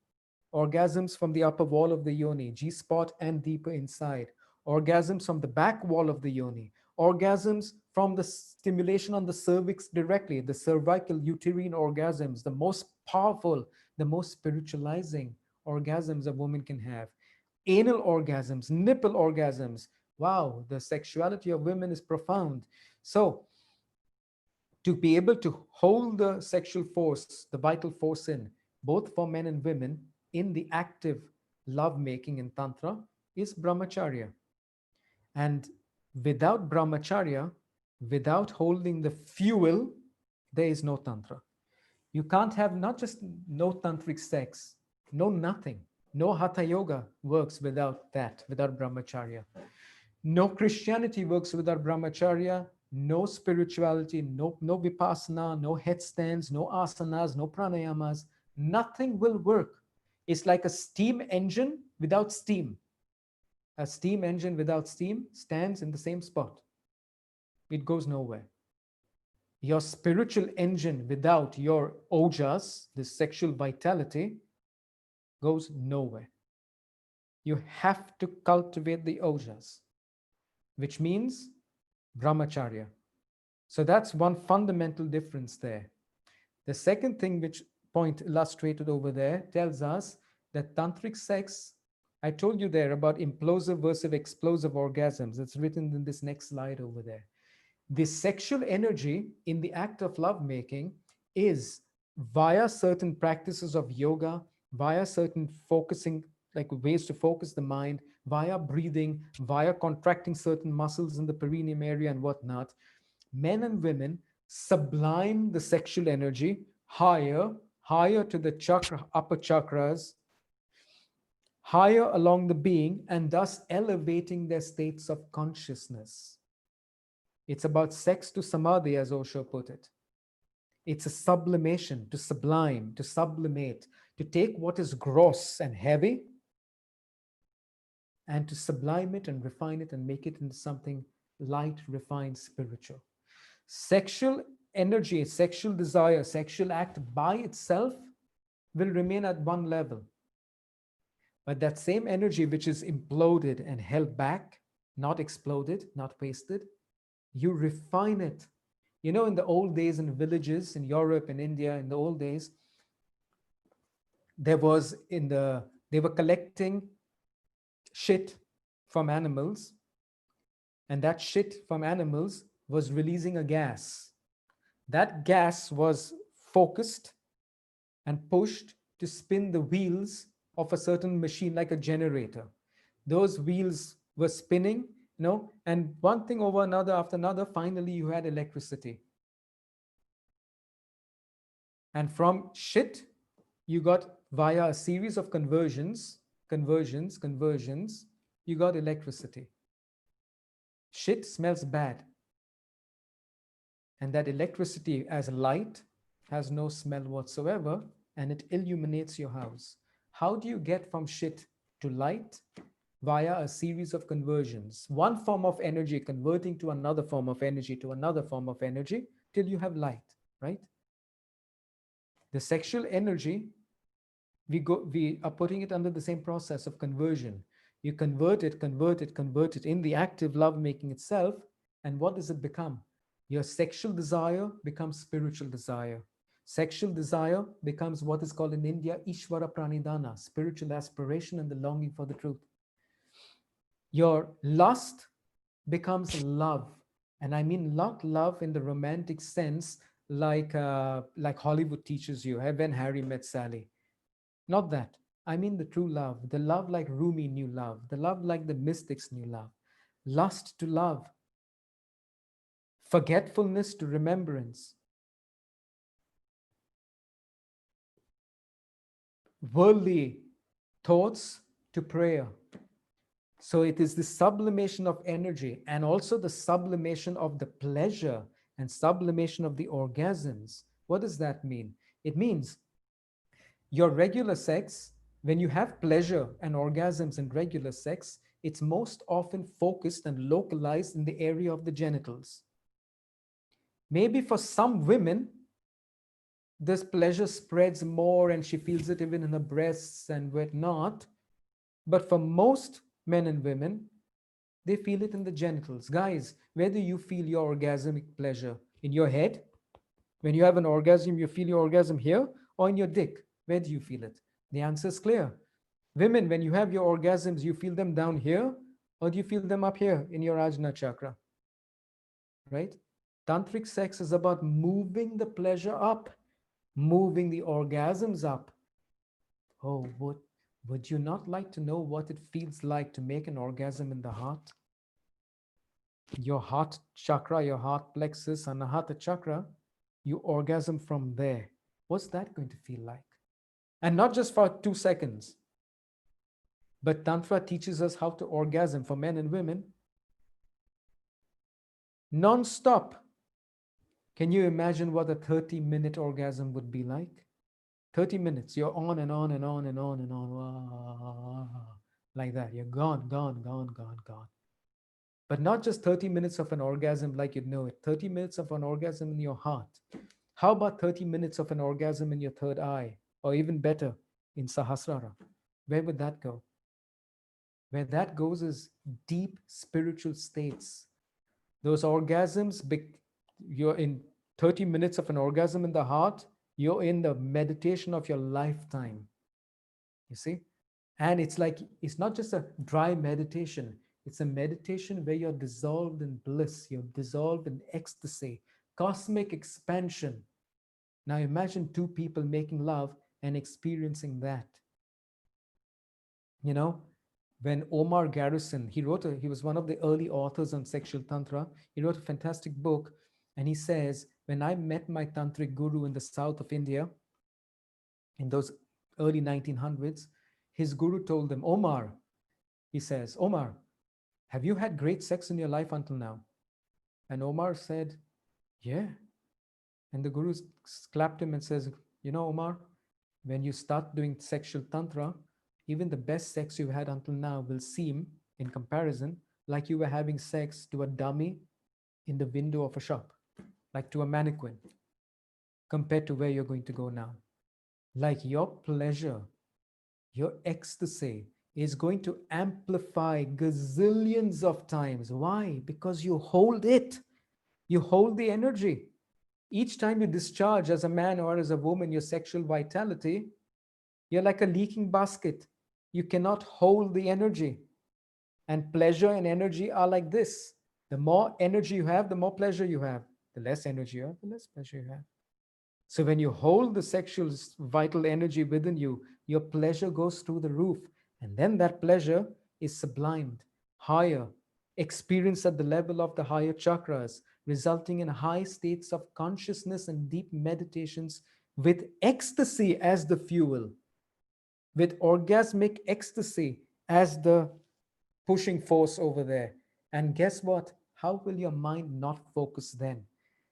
orgasms from the upper wall of the yoni, G spot and deeper inside, orgasms from the back wall of the yoni, orgasms from the stimulation on the cervix directly, the cervical uterine orgasms, the most powerful, the most spiritualizing orgasms a woman can have. Anal orgasms, nipple orgasms. Wow, the sexuality of women is profound. So, to be able to hold the sexual force, the vital force in, both for men and women, in the active love making in Tantra is Brahmacharya. And without Brahmacharya, without holding the fuel, there is no Tantra. You can't have not just no tantric sex, no nothing. No hatha yoga works without that, without Brahmacharya. No Christianity works without Brahmacharya. No spirituality, no vipassana, no headstands, no asanas, no pranayamas. Nothing will work. It's like a steam engine without steam. A steam engine without steam stands in the same spot. It goes nowhere. Your spiritual engine without your ojas, the sexual vitality, goes nowhere. You have to cultivate the ojas, which means Brahmacharya. So that's one fundamental difference there. The second thing, which point illustrated over there, tells us that tantric sex, I told you there about implosive versus explosive orgasms. It's written in this next slide over there. The sexual energy in the act of lovemaking is via certain practices of yoga, via certain focusing, like ways to focus the mind, via breathing, via contracting certain muscles in the perineum area and whatnot. Men and women sublime the sexual energy higher to the chakra, upper chakras, higher along the being, and thus elevating their states of consciousness. It's about sex to samadhi, as Osho put it. It's a sublimation, to sublime, to sublimate, to take what is gross and heavy and to sublime it and refine it and make it into something light, refined, spiritual. Sexual energy, sexual desire, sexual act by itself will remain at one level. But that same energy which is imploded and held back, not exploded, not wasted, you refine it. You know, in the old days in villages in Europe and India, in the old days, there was they were collecting shit from animals, and that shit from animals was releasing a gas. That gas was focused and pushed to spin the wheels of a certain machine like a generator. Those wheels were spinning, and one thing over another after another, finally you had electricity. And from shit, you got via a series of conversions, you got electricity. Shit smells bad. And that electricity as light has no smell whatsoever, and it illuminates your house. How do you get from shit to light? Via a series of conversions. One form of energy converting to another form of energy to another form of energy till you have light, right? The sexual energy, we are putting it under the same process of conversion. You convert it in the active lovemaking itself. And what does it become? Your sexual desire becomes spiritual desire. Sexual desire becomes what is called in India Ishvara Pranidhana, spiritual aspiration and the longing for the truth. Your lust becomes love. And I mean not love in the romantic sense like Hollywood teaches you, when Harry met Sally. Not that. I mean the true love, the love like Rumi knew love, the love like the mystics knew love. Lust to love, forgetfulness to remembrance, worldly thoughts to prayer. So it is the sublimation of energy and also the sublimation of the pleasure and sublimation of the orgasms. What does that mean? It means your regular sex, when you have pleasure and orgasms in regular sex, it's most often focused and localized in the area of the genitals. Maybe for some women, this pleasure spreads more and she feels it even in her breasts and whatnot. But for most men and women, they feel it in the genitals. Guys, where do you feel your orgasmic pleasure? In your head? When you have an orgasm, you feel your orgasm here, or in your dick? Where do you feel it? The answer is clear. Women, when you have your orgasms, you feel them down here, or do you feel them up here in your Ajna chakra? Right? Tantric sex is about moving the pleasure up, moving the orgasms up. Oh, would you not like to know what it feels like to make an orgasm in the heart? Your heart chakra, your heart plexus, anahata chakra, you orgasm from there. What's that going to feel like? And not just for 2 seconds, but Tantra teaches us how to orgasm for men and women non-stop. Can you imagine what a 30-minute orgasm would be like? 30 minutes, you're on and on and on and on and on. Wow. Like that. You're gone, gone, gone, gone, gone. But not just 30 minutes of an orgasm like you know it, 30 minutes of an orgasm in your heart. How about 30 minutes of an orgasm in your third eye? Or even better, in Sahasrara? Where would that go? Where that goes is deep spiritual states. Those orgasms, you're in 30 minutes of an orgasm in the heart, you're in the meditation of your lifetime. You see? And it's like, it's not just a dry meditation, it's a meditation where you're dissolved in bliss, you're dissolved in ecstasy, cosmic expansion. Now imagine two people making love and experiencing that. You know, when Omar Garrison, he was one of the early authors on sexual tantra. He wrote a fantastic book, and he says, when I met my tantric guru in the south of India in those early 1900s, his guru told him, Omar, he says, Omar, have you had great sex in your life until now? And Omar said, yeah. And the guru clapped him and says, you know, Omar, when you start doing sexual tantra, even the best sex you've had until now will seem, in comparison, like you were having sex to a dummy in the window of a shop, like to a mannequin, compared to where you're going to go now. Like your pleasure, your ecstasy is going to amplify gazillions of times. Why? Because you hold it. You hold the energy. Each time you discharge as a man or as a woman your sexual vitality, you're like a leaking basket. You cannot hold the energy. And pleasure and energy are like this. The more energy you have, the more pleasure you have. The less energy you have, the less pleasure you have. So when you hold the sexual vital energy within you, your pleasure goes through the roof. And then that pleasure is sublimed, higher, experienced at the level of the higher chakras, resulting in high states of consciousness and deep meditations with ecstasy as the fuel, with orgasmic ecstasy as the pushing force over there. And guess what? How will your mind not focus then?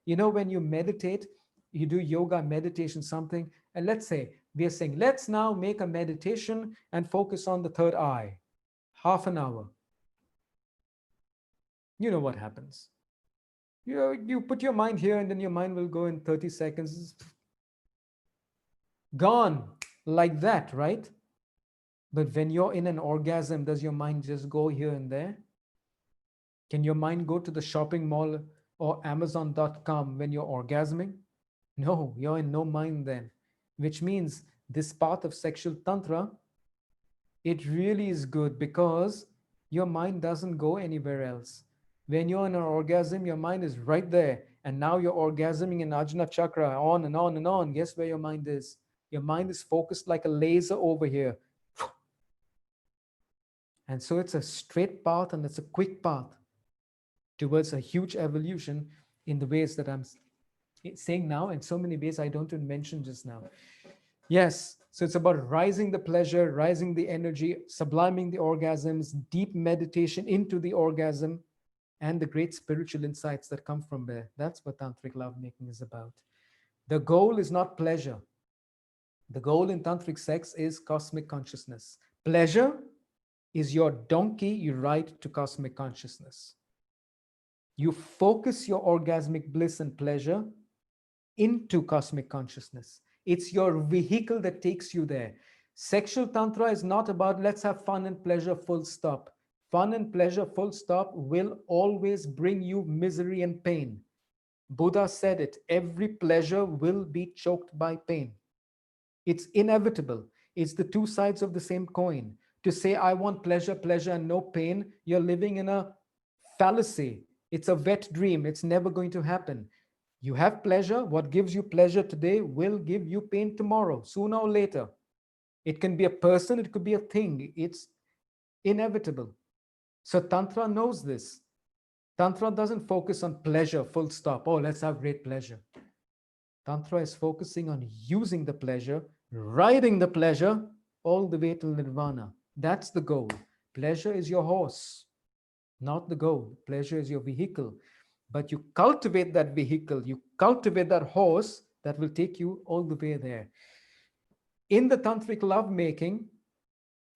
You know, when you meditate, you do yoga, meditation, something, and let's say we are saying, let's now make a meditation and focus on the third eye, half an hour. You know what happens. You put your mind here, and then your mind will go in 30 seconds, gone like that, right? But when you're in an orgasm, does your mind just go here and there? Can your mind go to the shopping mall or Amazon.com when you're orgasming? No, you're in no mind then, which means this path of sexual tantra, it really is good because your mind doesn't go anywhere else. When you're in an orgasm, your mind is right there. And now you're orgasming in Ajna Chakra, on and on and on. Guess where your mind is? Your mind is focused like a laser over here. And so it's a straight path and it's a quick path towards a huge evolution in the ways that I'm saying now, in so many ways I don't even mention just now. Yes, so it's about rising the pleasure, rising the energy, subliming the orgasms, deep meditation into the orgasm, and the great spiritual insights that come from there. That's what tantric lovemaking is about. The goal is not pleasure. The goal in tantric sex is cosmic consciousness. Pleasure is your donkey you ride to cosmic consciousness. You focus your orgasmic bliss and pleasure into cosmic consciousness. It's your vehicle that takes you there. Sexual tantra is not about let's have fun and pleasure, full stop. Fun and pleasure, full stop, will always bring you misery and pain. Buddha said it, every pleasure will be choked by pain. It's inevitable. It's the two sides of the same coin. To say, I want pleasure, pleasure, and no pain, you're living in a fallacy. It's a wet dream. It's never going to happen. You have pleasure. What gives you pleasure today will give you pain tomorrow, sooner or later. It can be a person, it could be a thing. It's inevitable. So, Tantra knows this. Tantra doesn't focus on pleasure, full stop. Oh, let's have great pleasure. Tantra is focusing on using the pleasure, riding the pleasure all the way till nirvana. That's the goal. Pleasure is your horse, not the goal. Pleasure is your vehicle. But you cultivate that vehicle, you cultivate that horse that will take you all the way there. In the tantric lovemaking,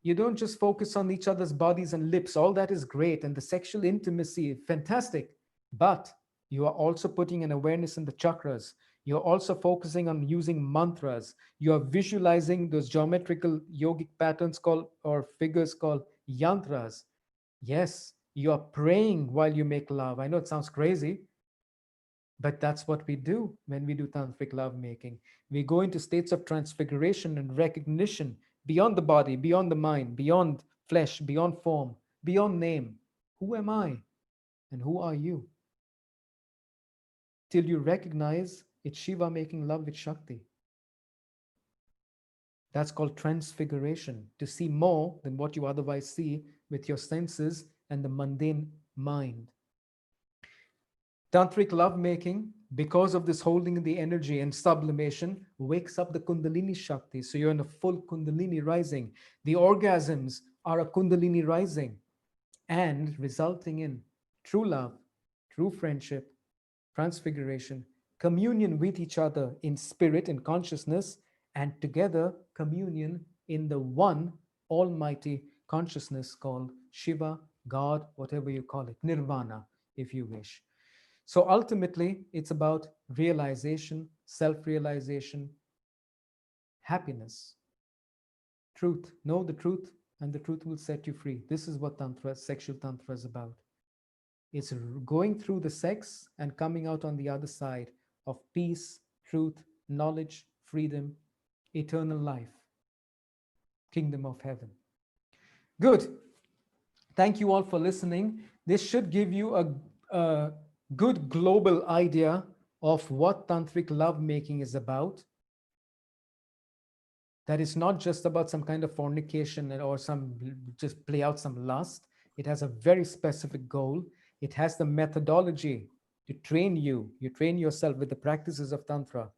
you don't just focus on each other's bodies and lips. All that is great. And the sexual intimacy, fantastic. But you are also putting an awareness in the chakras. You're also focusing on using mantras. You are visualizing those geometrical yogic patterns called, or figures called yantras. Yes, you are praying while you make love. I know it sounds crazy, but that's what we do when we do tantric lovemaking. We go into states of transfiguration and recognition beyond the body, beyond the mind, beyond flesh, beyond form, beyond name. Who am I and who are you? Till you recognize it's Shiva making love with Shakti. That's called transfiguration, to see more than what you otherwise see with your senses and the mundane mind. Tantric lovemaking, because of this holding the energy and sublimation, wakes up the Kundalini Shakti. So you're in a full Kundalini rising. The orgasms are a Kundalini rising and resulting in true love, true friendship, transfiguration, communion with each other in spirit and consciousness, and together communion in the one almighty consciousness called Shiva, God, whatever you call it, Nirvana, if you wish. So ultimately, it's about realization, self realization, happiness, truth. Know the truth, and the truth will set you free. This is what Tantra, sexual Tantra is about. It's going through the sex and coming out on the other side of peace, truth, knowledge, freedom, eternal life, kingdom of heaven. Good. Thank you all for listening. This should give you a good global idea of what tantric lovemaking is about. That is not just about some kind of fornication or some just play out some lust. It has a very specific goal. It has the methodology to train you. You train yourself with the practices of Tantra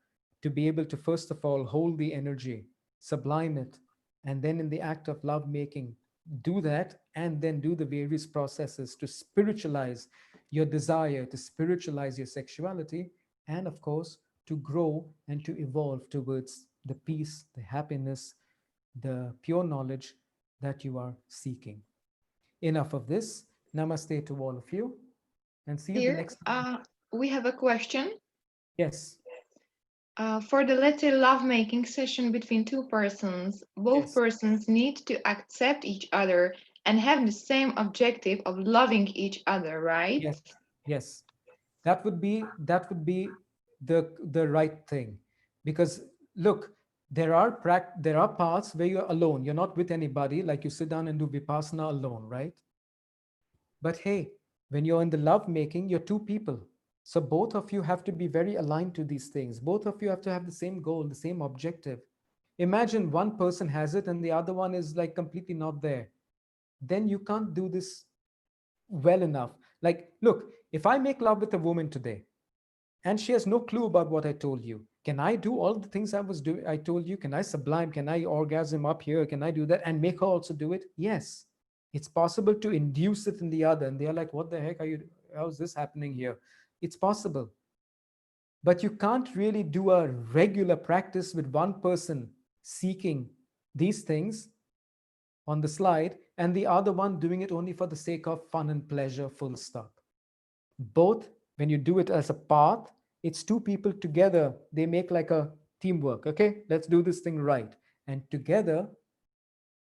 to be able to, first of all, hold the energy, sublime it, and then in the act of love making, do that, and then do the various processes to spiritualize your desire, to spiritualize your sexuality, and of course, to grow and to evolve towards the peace, the happiness, the pure knowledge that you are seeking. Enough of this. Namaste to all of you, and see you the Here, next time. we have a question. Yes, For the let's say lovemaking session between two persons, both yes, persons need to accept each other and have the same objective of loving each other, right? yes, yes. That would be the right thing, because look, there are paths where you're alone. You're not with anybody. Like you sit down and do vipassana alone, right? But hey, when you're in the love making, you're two people. So both of you have to be very aligned to these things. Both of you have to have the same goal, the same objective. Imagine one person has it and the other one is like completely not there. Then you can't do this well enough. Like, look, if I make love with a woman today and she has no clue about what I told you, can I do all the things I told you? Can I sublime? Can I orgasm up here? Can I do that and make her also do it? Yes. It's possible to induce it in the other. And they're like, what the heck are you? How's this happening here? It's possible. But you can't really do a regular practice with one person seeking these things on the slide and the other one doing it only for the sake of fun and pleasure, full stop. Both, when you do it as a path, it's two people together. They make like a teamwork. Okay, let's do this thing right. And together,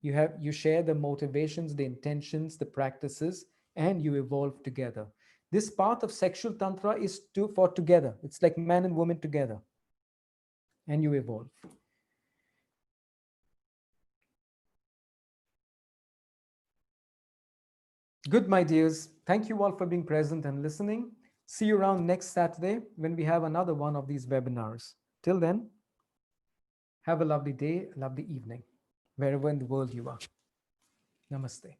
you share the motivations, the intentions, the practices, and you evolve together. This path of sexual tantra is for together. It's like man and woman together, and you evolve. Good, my dears. Thank you all for being present and listening. See you around next Saturday when we have another one of these webinars. Till then, have a lovely day, a lovely evening, wherever in the world you are. Namaste.